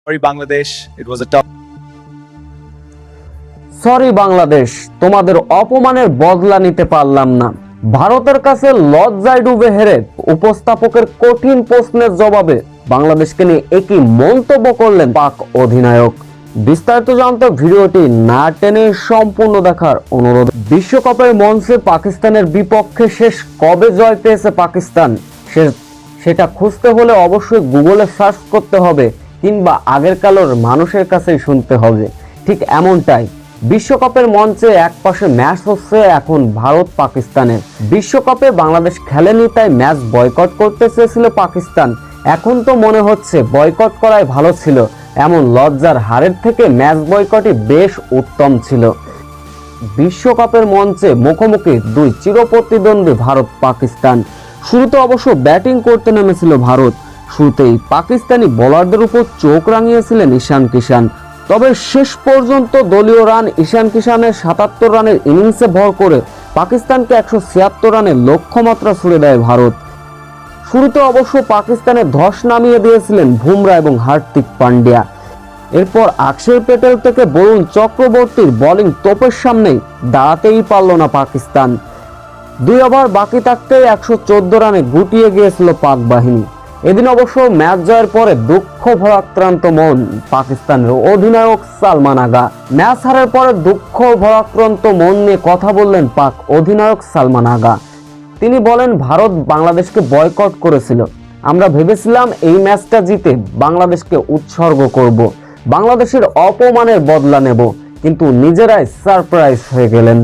Sorry, Bangladesh. It was a tough. Sorry Bangladesh, তোমাদের অপমানের বদলা নিতে পারলাম না। ভারতের কাছে লজ্জায় ডুবে হেরে উপস্থাপকের কঠিন প্রশ্নের জবাবে বাংলাদেশকে নিয়ে একই মন্তব্য করলেন পাক অধিনায়ক। বিস্তারিত জানতে ভিডিওটি না টেনে সম্পূর্ণ দেখার অনুরোধ। বিশ্বকাপের মঞ্চে পাকিস্তানের বিপক্ষে শেষ কবে জয় পেয়েছে পাকিস্তান, সেটা খুঁজতে হলে অবশ্যই গুগলে সার্চ করতে হবে কিংবা আগের কালের মানুষের কাছেই শুনতে হবে। ঠিক এমনটাই বিশ্বকাপের মঞ্চে একপাশে ম্যাচ হচ্ছে এখন ভারত পাকিস্তানের। বিশ্বকাপে বাংলাদেশ খেলেনি তাই ম্যাচ বয়কট করতে চেয়েছিল পাকিস্তান। এখন তো মনে হচ্ছে বয়কট করাই ভালো ছিল, এমন লজ্জার হারের থেকে ম্যাচ বয়কটই বেশ উত্তম ছিল। বিশ্বকাপের মঞ্চে মুখোমুখি দুই চিরপ্রতিদ্বন্দ্বী ভারত পাকিস্তান। শুরুতে অবশ্য ব্যাটিং করতে নেমেছিল ভারত। শুরুতেই পাকিস্তানি বোলারদের উপর চোখ রাঙিয়েছিলেন ঈশান কিষান। তবে শেষ পর্যন্ত দলীয় রান ঈশান কিষানের ৭৭ রানের ইনিংসে ভর করে পাকিস্তানকে ১৭৬ রানের লক্ষ্যমাত্রা ছুড়ে দেয় ভারত। শুরুতে অবশ্য পাকিস্তানের ধস নামিয়ে দিয়েছিলেন বুমরা এবং হার্দিক পান্ডিয়া। এরপর অক্ষর প্যাটেল থেকে বরুণ চক্রবর্তীর বোলিং তোপের সামনেই দাঁড়াতেই পারল না পাকিস্তান। ২ ওভার বাকি থাকতেই ১১৪ রানে গুটিয়ে গিয়েছিল পাক বাহিনী। এদিন অবশ্য ম্যাচ জয়ের পরে দুঃখ ভরাক্রান্ত মন পাকিস্তানের অধিনায়ক সালমান আগা। ম্যাচ হারের পরে দুঃখ ভরাক্রান্ত মন নিয়ে কথা বললেন পাক অধিনায়ক সালমান আগা। তিনি বলেন, ভারত বাংলাদেশকে বয়কট করেছিল। আমরা ভেবেছিলাম এই ম্যাচটা জিতে বাংলাদেশকে উৎসর্গ করব, বাংলাদেশের অপমানের বদলা নেব, কিন্তু নিজেরাই সারপ্রাইজ হয়ে গেলেন।